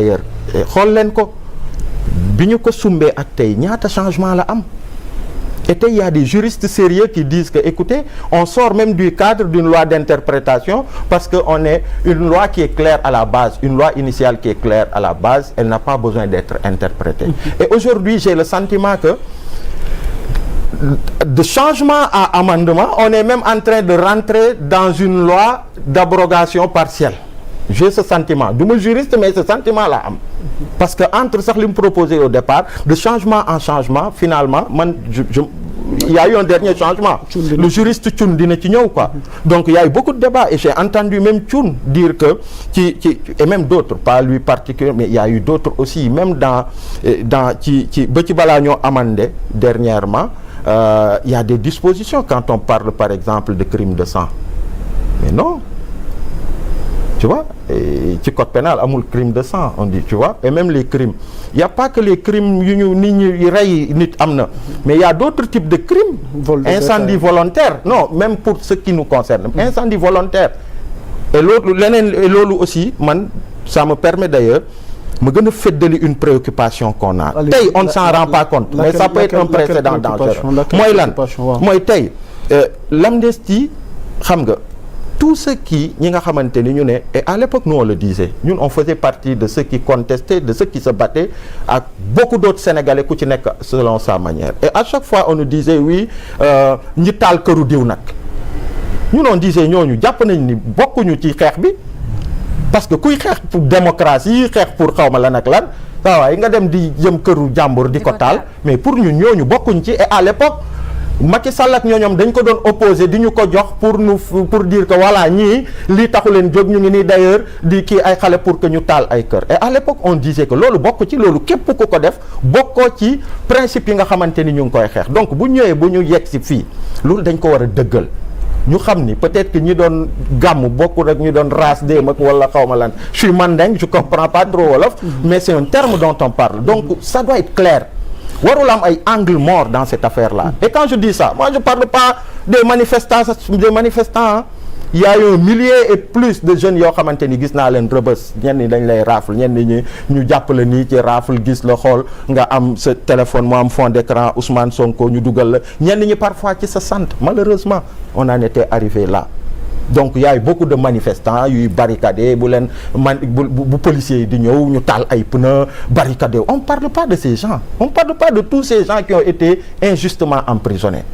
d'ailleurs xool leen ko bi ñu ko sumbee ak tey ñaata changement la am. Et il y a des juristes sérieux qui disent que, écoutez, on sort même du cadre d'une loi d'interprétation parce qu'on est une loi qui est claire à la base, une loi initiale qui est claire à la base, elle n'a pas besoin d'être interprétée. Et aujourd'hui, j'ai le sentiment que de changement à amendement, on est même en train de rentrer dans une loi d'abrogation partielle. J'ai ce sentiment. Du moins juriste, mais ce sentiment-là. Parce que entre ça, ce que me proposé au départ, de changement en changement, finalement, il y a eu un dernier changement. Le juriste Thioune dina ci ñëw quoi. Donc il y a eu beaucoup de débats et j'ai entendu même Thioune dire que et même d'autres, pas lui particulièrement, mais il y a eu d'autres aussi, même dans ba ci balaa ñoo amendé dernièrement, il y a des dispositions quand on parle par exemple de crime de sang. Mais non. Tu vois, ci code pénal amul crime de sang on dit, tu vois, et même les crimes, il n'y a pas que les crimes yu ñu nit ñi rey nit am na, mais il y a d'autres types de crimes. Incendie volontaire, non, même pour ce qui nous concerne, incendie volontaire. Et loolu aussi man ça me permet d'ailleurs me gën a feddali une préoccupation qu'on a. Tey on ne s'en rend pas compte, mais ça peut être un précédent dangereux. Mooy lan mooy tey l'amnistie xam nga. Tout ce qui ñi nga xamante ni ñu ne et à l'époque nous on le disait ñun on faisait partie de ceux qui contestaient, de ceux qui se battaient ak beaucoup d'autres Sénégalais ku ci nekk selon sa manière et à chaque fois on nous disait oui ñi taal këru diw nag ñun on disait ñooñu jàpp nañ ni bokkuñu ci xeex bi parce que kuy xeex pour démocratie xeex pour xawma lan ak lan waaye nga dem di jëm këru jàmbur di ko taal mais pour ñun ñooñu bokkuñ ci et à l'époque Macky Sall ak ñooñoom dañ ko doon opposé di ñu ko jox pour dire que voilà ñii lii taxu leen jóg ñu ngi nii d'ailleurs di kii ay xale pour que ñu taal ay kër et à l'époque on disait que loolu bokk ci loolu képp ku ko def bokkoo ci principe yi nga xamante ni ñu ngi koy xeex donc bu ñëwee bu ñu yegg si fii loolu dañ ko war a dëggal ñu xam ni peut-être que ñi doon gàmm bokkul rek ñu doon race déem ak wala xawma lan je suis mandingue je comprends pas trop wolof mais c'est un terme dont on parle donc ça doit être clair. warul am ay angle mort dans cette affaire-là. Et quand je dis ça, moi je parle pas des manifestants il y a eu 1 millier et plus de jeunes yoo xamante ni gis naa leen rëbës ñenn ñi dañ lay rafle ñenn ñi ñu jàppale nii ci rafle gis la xool nga am sa téléphone mu am fond d'écran Ousmane Sonko ñu dugal la ñenn ñi parfois ci sa sant malheureusement on en était arrivé là. Donc il y a eu beaucoup de manifestants yuy barricadé bu leen bu policiers yi di ñëw ñu taal ay pneus barricadé on parle pas de ces gens on parle pas de tous ces gens qui ont été injustement emprisonnés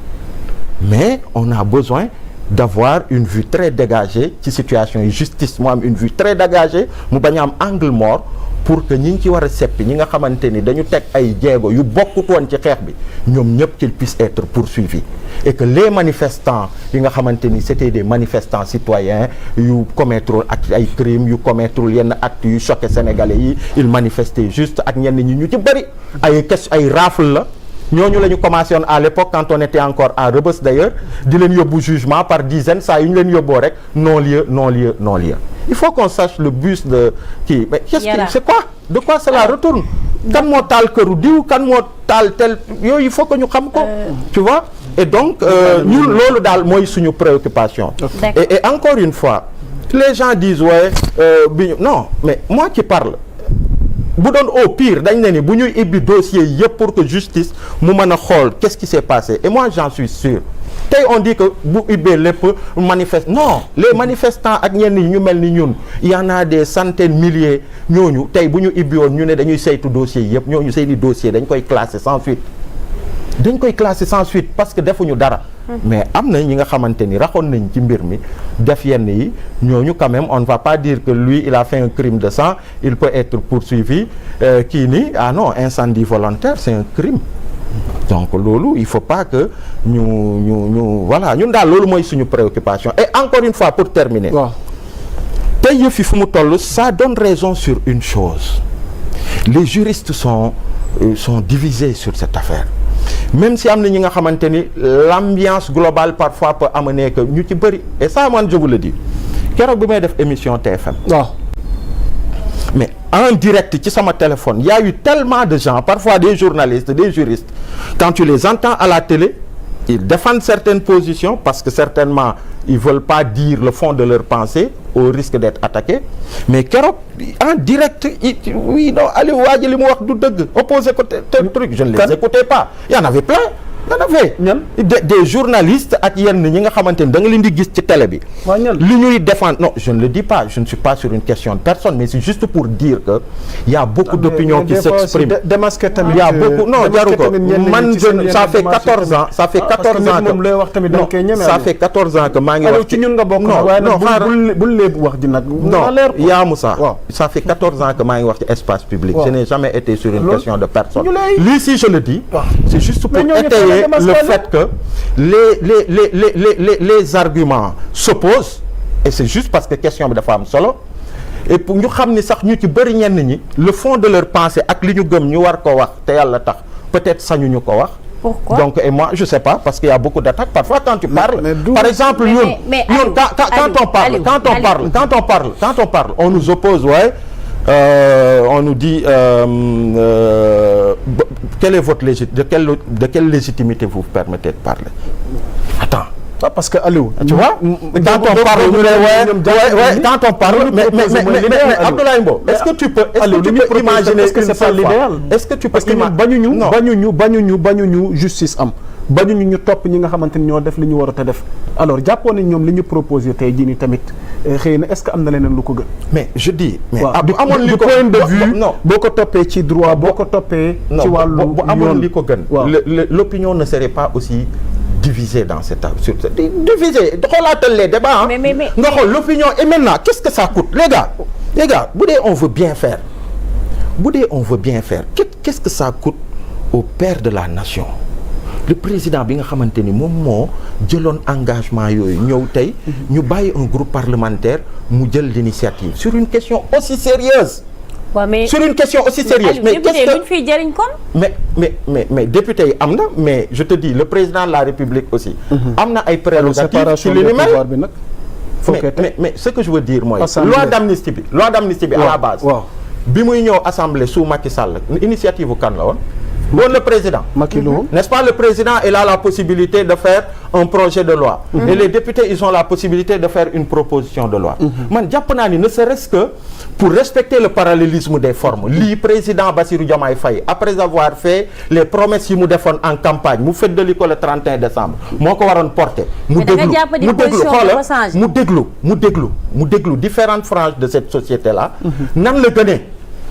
mais on a besoin d'avoir une vue très dégagée ci situation yi justice mu am une vue très dégagée mu bañ a am angle mort pour que ñi ngi ci war a seppi ñi nga xamante ni dañu teg ay jéego yu bokkut woon ci xeex bi ñoom ñëpp qu'ils puissent être poursuivis et que les manifestants yi nga xamante ni c'était des manifestants citoyens yu commettre ak ay crimes yu commettre yenn actes yu choqué sénégalais yi ils manifestaient juste ak ñenn ñi ñu ci bëri ay rafle la ñooñu la ñu commencé woon à l'époque quand on était encore à Rebeuss d'ailleurs di leen yóbbu jugement par dizaines saa yu ñu leen yóbboo rek non-lieu non-lieu non-lieu il faut qu'on sache le but de kii mais c'est quoi de quoi cela retourne kan moo taal këru diw kan moo taal tel yooyu il faut que ñu xam ko tu vois et donc ñun loolu daal mooy suñu préoccupation et encore une fois les gens disent ouais non mais moi qui parle bu doon au pire dañ ne ni bu ñuy ibbi dossier yëpp pour que justice mu mën a xool qu'est-ce qui s'est passé et moi j'en suis sûr tey on dit que bu ibbee lépp manifeste non les manifestants ak ñenn ñi ñu mel ni ñun il y en a des centaines milliers ñooñu tey bu ñu ibbi woon ñu ne dañuy saytu dossier yëpp ñooñu seeni dossier dañ koy classer sans suite parce que defuñu dara mais am na ñi nga xamante ni raxoon nañ ci mbir mi def yenn yi ñooñu quand même on ne va pas dire que lui il a fait un crime de sang il peut être poursuivi kii ni ah non incendie volontaire c'est un crime donc loolu il faut pas que ñu voilà ñun daal loolu mooy suñu préoccupation et encore une fois pour terminer tey yëf yi fu mu toll ça donne raison sur une chose les juristes sont divisés sur cette affaire même si am na ñi nga xamante ni l'ambiance globale parfois peut amener que ñu ci bëri et ça man je vous le dis keroog bi may def émission TFM mais en direct ci sama téléphone il y a eu tellement de gens parfois des journalistes des juristes quand tu les entends à la télé ils défendent certaines positions parce que certainement ils veulent pas dire le fond de leur pensée au risque d'être attaqué mais keroog en direct oui non Aliou waa ji li mu wax du dëgg opposé ko tel truc je ne les écoutais pas il y en avait plein il y en avait des journalistes ak yenn ñi nga xamante ni da nga leen di gis ci télé bi li ñuy défendre non je ne le dis pas je ne suis pas sur une question de personne mais c'est juste pour dire que il y a beaucoup d'opinions qui s'expriment il y a beaucoup non jaru ko man ça fait 14 ans ça fait 14 ans que ça fait 14 ans que maa ngi wax ci ñun nga bokk non xaaral bul léeb wax ji nag non yaa Moussa ça fait 14 ans que maa ngi wax ci espace public je n'ai jamais été sur une question de personne lii si je le dis c'est juste pour étayer le fait que les arguments s'opposent et c'est juste parce que question bi dafa am solo et pour ñu xam ni sax ñu ci bëri ñenn ñi le fond de leur pensée ak li ñu gëm ñu war ko wax te yàlla tax peut-être sañuñu ko wax. Pourquoi? Donc et moi je sais pas parce qu'il y a beaucoup d'attaques parfois quand tu parles par exemple ñun quand on parle on nous oppose on nous dit quelle est votre de quelle légitimité vous permettez de parler? Attends. Parce que Aliou, tu vois, quand on parle, quand on parle, mais Abdoulaye Mbow, est-ce que tu peux imaginer est-ce que c'est pas l'idéal? Est-ce que tu peux bañuñu justice am. bañuñu ñu topp ñi nga xamante ni ñoo def li ñu war a def alors jàppoon nañ ñoom li ñu proposé tey jii nii tamit xëy na est-ce que am na leneen lu ko gën. mais je dis. mais du amoon li ko point de vue. non boo ko toppee ci droit boo ko toppee. ci wàllu yoon bu amoon li ko gën. l'opinion ne serait pas aussi divisée dans cette divisée xoolaatal les débats nga xool l'opinion et maintenant qu'est-ce que ça coûte les gars bu dee on veut bien faire qu'est-ce que ça coûte au père de la nation. Le président bi nga xamante ni moom moo jëloon engagement yooyu ñëw tey ñu bàyyi un groupe parlementaire mu jël l'initiative sur une question aussi sérieuse sur une question aussi sérieuse mais qu'est-ce que fiy jëriñ kon mais député yi am na mais je te dis le président de la République aussi am na ay prérogatives ci li ni mel mais ce que je veux dire mooy loi d'amnistie bi à la base bi muy ñëw assemblée sous Macky Sall initiative bu kan la woon bon le président n'est-ce pas le président il a la possibilité de faire un projet de loi et les députés ils ont la possibilité de faire une proposition de loi man jàpp naa ni ne serait-ce que pour respecter le parallélisme des formes lii président Bassirou Diomaye Faye après avoir fait les promesses yi mu defoon en campagne mu feddali ko le 31 décembre moo ko waroon porter mu déglu différentes franges de cette société là nan la gënee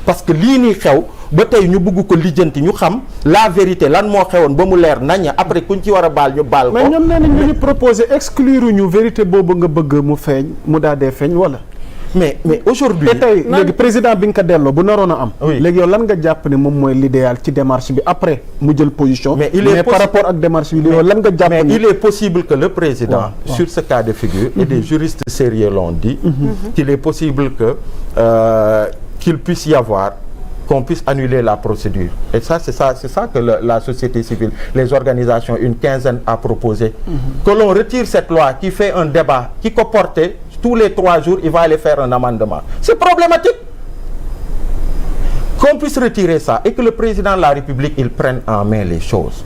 parce que lii nii xew ba tey ñu bëgg ko lijjanti ñu xam la vérité lan moo xewoon ba mu leer nañ après kuñ ci war a baal ñu baal ko. mais ñoom nee nañ ñu proposé exclure ñu vérité boobu nga bëgg mu feeñ mu daal dee feeñ wala. mais aujourd'hui te tey léegi président bi nga ko delloo bu naroon a am. léegi yow lan nga jàpp ne moom mooy l'idéal ci démarche bi après mu jël position. mais par rapport ak démarche bi yow lan nga jàpp ne. mais il est possible que le président. sur ce cas de figure. et des juristes sérieux l'ont dit. qu'il est possible que qu'il puisse y avoir. qu'on puisse annuler la procédure et ça c'est ça que la société civile les organisations une quinzaine a proposé que l'on retire cette loi qui fait un débat qui ko portait tous les 3 jours il va aller faire un amendement c'est problématique qu'on puisse retirer ça et que le président de la République il prenne en main les choses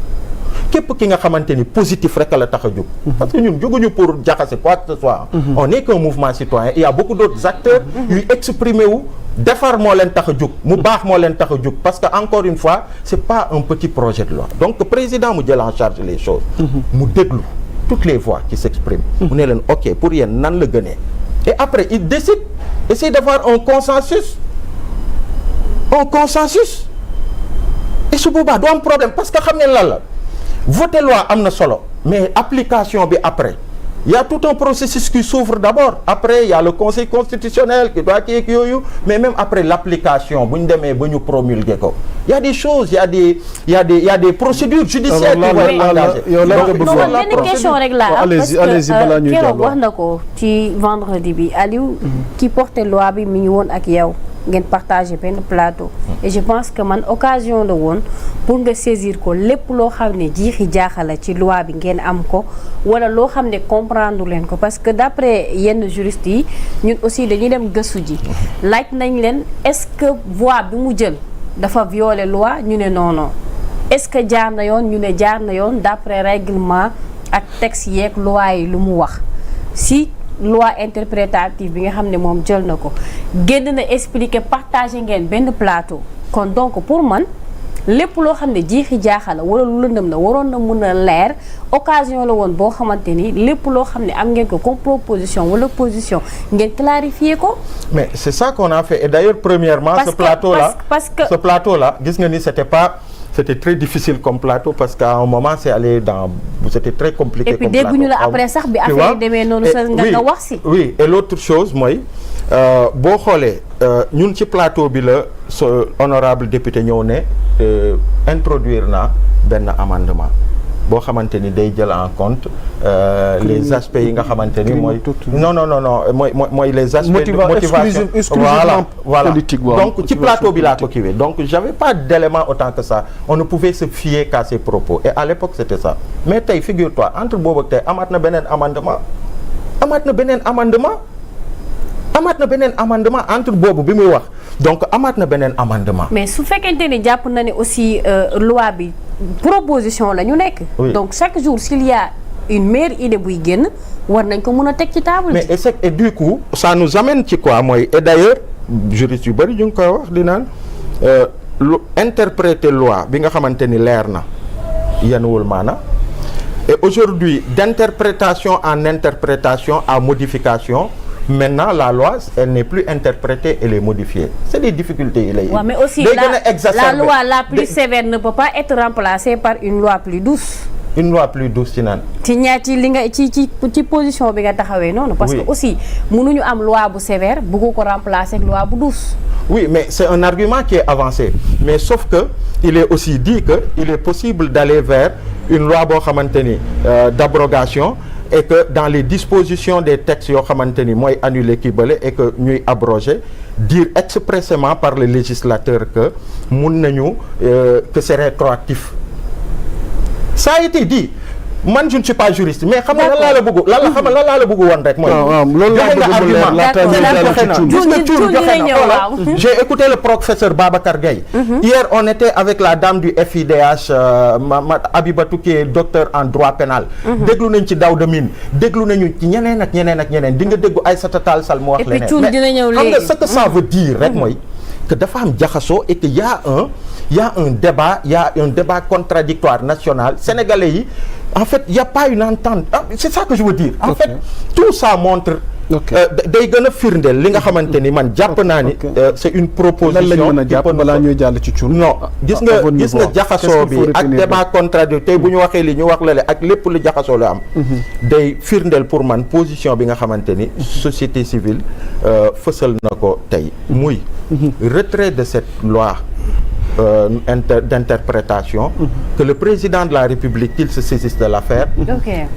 képp ki nga xamante ni positif rek la tax a jóg parce que ñun jóguñu pour jaxase quoi que ce soit on n'est qu'un mouvement citoyen il y a beaucoup d'autres acteurs yuy exprimer wu defar moo leen tax a jóg mu baax moo leen tax a jóg parce que encore une fois c'est pas un petit projet de loi donc président mu jël en charge les choses mu déglu toutes les voix qui s'expriment mu ne leen ok pour yéen nan la gënee et après il décide essayer d'avoir un consensus et su boobaa du am problème parce que xam ngeen lan la voter loi am na solo mais application bi après il y a tout un processus qui s'ouvre d'abord après il y a le conseil constitutionnel qui doit kii yooyu mais même après l'application bu ñu demee ba ñu promulguer ko il y a des choses il y a des procédures judiciaires qui vont être engagées non benn question rek la parce que keroog wax na ko ci vendredi bi Aliou ki porté loi bi mi ngi woon ak yow ngeen partagé benn plateau et je pense que man occasion la woon pour nga saisir ko lépp loo xam ne jiixi jaaxala ci loi bi ngeen am ko wala loo xam ne comprendre leen ko parce que d'après yenn juristes yi ñun aussi dañuy dem gëstu ji laaj nañ leen est-ce que voie bi mu jël dafa violer loi ñu ne non est-ce que jaar na yoon ñu ne jaar na yoon d'après règlement ak texte yeeg loi yi lu mu wax si loi interprétative bi nga xam ne moom jël na ko génn na expliquer partager ngeen benn plateau kon donc pour man lépp loo xam ne jiixi jaaxa la wala lu lëndëm la waroon na mën a leer occasion la woon boo xamante ni lépp loo xam ne am ngeen ko comme proposition wala position ngeen clarifier ko. mais c'est ça qu'on a fait et d'ailleurs premièrement ce plateau là gis nga ni c'était très difficile comme plateau parce qu'à un moment c'était très compliqué. Et puis dégguñu la après sax bi affaire yi demee noonu sa nga wax si. Oui et l'autre chose mooy boo xoolee ñun ci plateau bi la honorable député ñëw ne introduire na benn amendement boo xamante ni day jël en compte les aspects yi nga xamante ni mooy non mooy les aspects de motivation voilà donc ci plateau bi laa ko kiiwee donc j'avais pas d'éléments autant que ça on ne pouvait se fier qu'à ses propos et à l'époque c'était ça mais tey figure-toi entre boobu ak tey amaat na beneen amendement entre boobu bi muy wax donc amaat na beneen amendement. mais su fekkente ni jàpp na ne aussi loi bi proposition la ñu nekk. donc chaque jour s'il y a une meilleure idée buy génn war nañ ko mën a teg ci table. mais et du coup ça nous amène ci quoi mooy et d'ailleurs juriste yu bari ñu ngi koy wax di naan lu interpréter loi bi nga xamante ni leer na yenuwul maana et aujourd'hui d'interprétation en interprétation à modification. Maintenant la loi elle n'est plus interprétée, elle est modifiée. C'est des difficultés yi lay. Ouais, mais aussi la loi la plus sévère ne peut pas être remplacée par une loi plus douce. Une loi plus douce ci naan. ci li nga ci position bi nga taxawee noonu. parce que aussi mënuñu am loi bu sévère bëgg ko remplacer ak loi bu douce. Oui mais c'est un argument qui est avancé mais sauf que il est aussi dit que il est possible d'aller vers une loi boo xamante ni d'abrogation. Et que dans les dispositions des textes yoo xamante ni mooy annuler kii bële et que ñuy abroger dire expressément par le législateur que mun nañu que c'est rétroactif. Ça a été dit man je ne suis pas juriste mais xam nga lan laa la bëgg woon rek mooy. loolu laa bëgg mu leer laata ñuy jàll ci Thioune. J'ai écouté le professeur Babacar Gueye. Hier on était avec la dame du FIDH Abibatou qui est docteur en droit pénal. déglu nañ ci Daouda Mine déglu nañu ci ñeneen ak ñeneen di nga déggu Aïssata Tall Sall mu wax leneen. et puis Thioune dina ñëw léegi xam nga ce que ça veut dire rek mooy que dafa am jaxasoo et que y a un débat contradictoire national sénégalais yi. En fait, il n'y a pas une entente. C'est ça que je veux dire. En fait, tout ça montre day gën a firndeel li nga xamante ni man jàpp naa ni c'est une proposition. lan lañ mën a jàpp balaa ñuy jàll ci Thioune. non gis nga jaxasoo bi ak débat contradictoire tey bu ñu waxee li ñu wax la ak lépp lu jaxasoo la am. day firndeel pour man position bi nga xamante ni société civile fësal na ko tey muy retrait de cette loi. D'interprétation, que le président de la République qu'il se saisisse de l'affaire,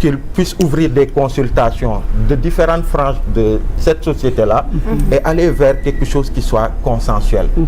qu'il puisse ouvrir des consultations de différentes franges de cette société-là et aller vers quelque chose qui soit consensuel.